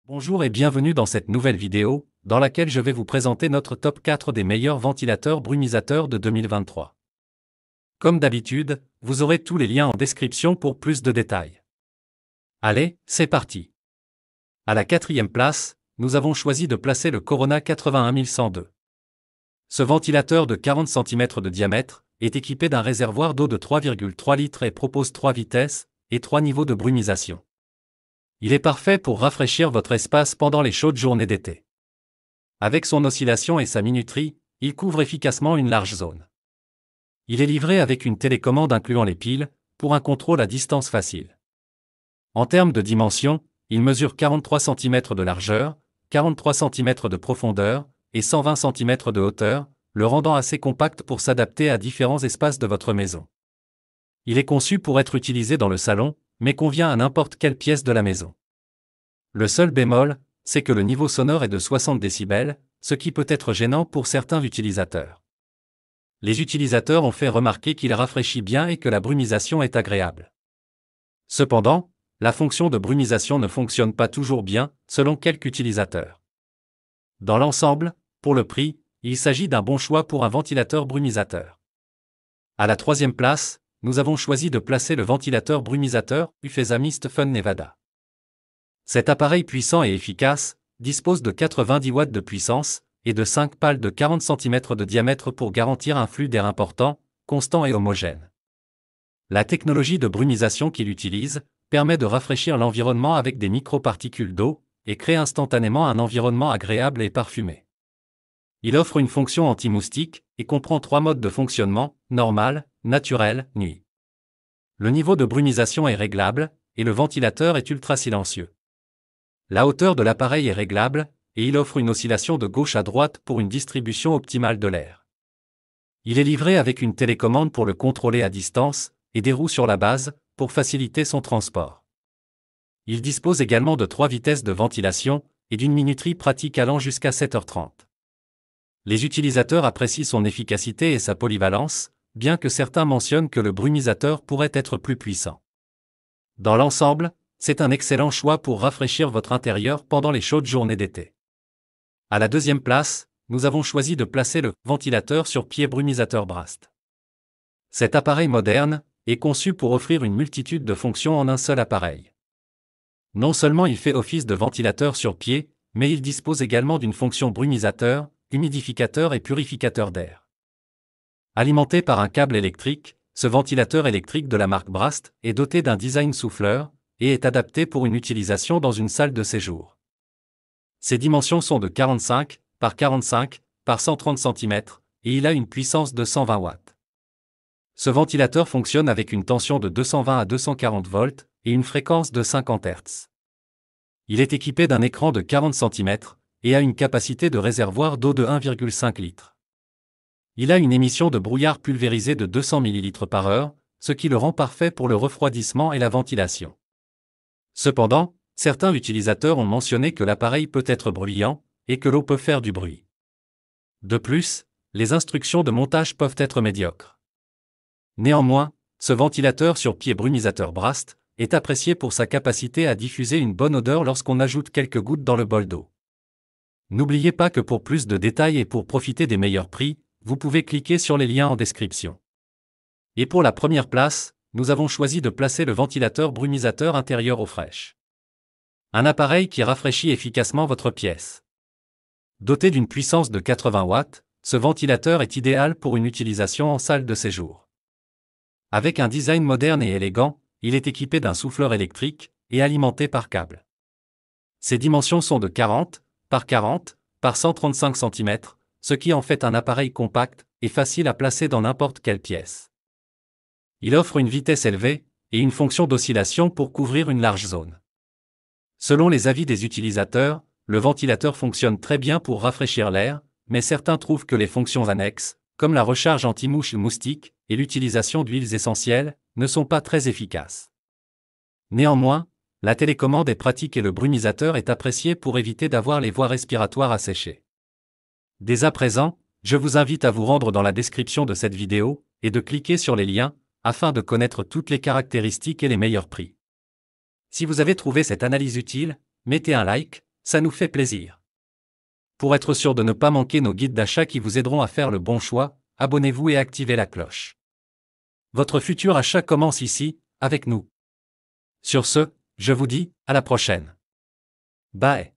Bonjour et bienvenue dans cette nouvelle vidéo, dans laquelle je vais vous présenter notre top 4 des meilleurs ventilateurs brumisateurs de 2023. Comme d'habitude, vous aurez tous les liens en description pour plus de détails. Allez, c'est parti. À la quatrième place, nous avons choisi de placer le Corona 81102. Ce ventilateur de 40 cm de diamètre est équipé d'un réservoir d'eau de 3,3 litres et propose 3 vitesses et 3 niveaux de brumisation. Il est parfait pour rafraîchir votre espace pendant les chaudes journées d'été. Avec son oscillation et sa minuterie, il couvre efficacement une large zone. Il est livré avec une télécommande incluant les piles, pour un contrôle à distance facile. En termes de dimension, il mesure 43 cm de largeur, 43 cm de profondeur et 120 cm de hauteur, le rendant assez compact pour s'adapter à différents espaces de votre maison. Il est conçu pour être utilisé dans le salon, mais convient à n'importe quelle pièce de la maison. Le seul bémol, c'est que le niveau sonore est de 60 décibels, ce qui peut être gênant pour certains utilisateurs. Les utilisateurs ont fait remarquer qu'il rafraîchit bien et que la brumisation est agréable. Cependant, la fonction de brumisation ne fonctionne pas toujours bien, selon quelques utilisateurs. Dans l'ensemble, pour le prix, il s'agit d'un bon choix pour un ventilateur brumisateur. À la troisième place, nous avons choisi de placer le ventilateur brumisateur Ufesa Mist Fun Nevada. Cet appareil puissant et efficace dispose de 90 watts de puissance et de 5 pales de 40 cm de diamètre pour garantir un flux d'air important, constant et homogène. La technologie de brumisation qu'il utilise permet de rafraîchir l'environnement avec des microparticules d'eau et crée instantanément un environnement agréable et parfumé. Il offre une fonction anti-moustique et comprend 3 modes de fonctionnement, normal, naturel, nuit. Le niveau de brumisation est réglable, et le ventilateur est ultra silencieux. La hauteur de l'appareil est réglable, et il offre une oscillation de gauche à droite pour une distribution optimale de l'air. Il est livré avec une télécommande pour le contrôler à distance, et des roues sur la base, pour faciliter son transport. Il dispose également de 3 vitesses de ventilation, et d'une minuterie pratique allant jusqu'à 7h30. Les utilisateurs apprécient son efficacité et sa polyvalence, bien que certains mentionnent que le brumisateur pourrait être plus puissant. Dans l'ensemble, c'est un excellent choix pour rafraîchir votre intérieur pendant les chaudes journées d'été. À la deuxième place, nous avons choisi de placer le ventilateur sur pied brumisateur Brast. Cet appareil moderne est conçu pour offrir une multitude de fonctions en un seul appareil. Non seulement il fait office de ventilateur sur pied, mais il dispose également d'une fonction brumisateur, humidificateur et purificateur d'air. Alimenté par un câble électrique, ce ventilateur électrique de la marque Brast est doté d'un design souffleur et est adapté pour une utilisation dans une salle de séjour. Ses dimensions sont de 45 par 45 par 130 cm et il a une puissance de 120 watts. Ce ventilateur fonctionne avec une tension de 220 à 240 volts et une fréquence de 50 Hz. Il est équipé d'un écran de 40 cm et a une capacité de réservoir d'eau de 1,5 litre. Il a une émission de brouillard pulvérisé de 200 ml par heure, ce qui le rend parfait pour le refroidissement et la ventilation. Cependant, certains utilisateurs ont mentionné que l'appareil peut être bruyant, et que l'eau peut faire du bruit. De plus, les instructions de montage peuvent être médiocres. Néanmoins, ce ventilateur sur pied brumisateur Brast est apprécié pour sa capacité à diffuser une bonne odeur lorsqu'on ajoute quelques gouttes dans le bol d'eau. N'oubliez pas que pour plus de détails et pour profiter des meilleurs prix, vous pouvez cliquer sur les liens en description. Et pour la première place, nous avons choisi de placer le ventilateur brumisateur intérieur eau fraîche. Un appareil qui rafraîchit efficacement votre pièce. Doté d'une puissance de 80 watts, ce ventilateur est idéal pour une utilisation en salle de séjour. Avec un design moderne et élégant, il est équipé d'un souffleur électrique et alimenté par câble. Ses dimensions sont de 40 par 40 par 135 cm, ce qui en fait un appareil compact et facile à placer dans n'importe quelle pièce. Il offre une vitesse élevée et une fonction d'oscillation pour couvrir une large zone. Selon les avis des utilisateurs, le ventilateur fonctionne très bien pour rafraîchir l'air, mais certains trouvent que les fonctions annexes, comme la recharge anti-mouche moustique et l'utilisation d'huiles essentielles, ne sont pas très efficaces. Néanmoins, la télécommande est pratique et le brumisateur est apprécié pour éviter d'avoir les voies respiratoires asséchées. Dès à présent, je vous invite à vous rendre dans la description de cette vidéo et de cliquer sur les liens afin de connaître toutes les caractéristiques et les meilleurs prix. Si vous avez trouvé cette analyse utile, mettez un like, ça nous fait plaisir. Pour être sûr de ne pas manquer nos guides d'achat qui vous aideront à faire le bon choix, abonnez-vous et activez la cloche. Votre futur achat commence ici, avec nous. Sur ce, je vous dis, à la prochaine. Bye.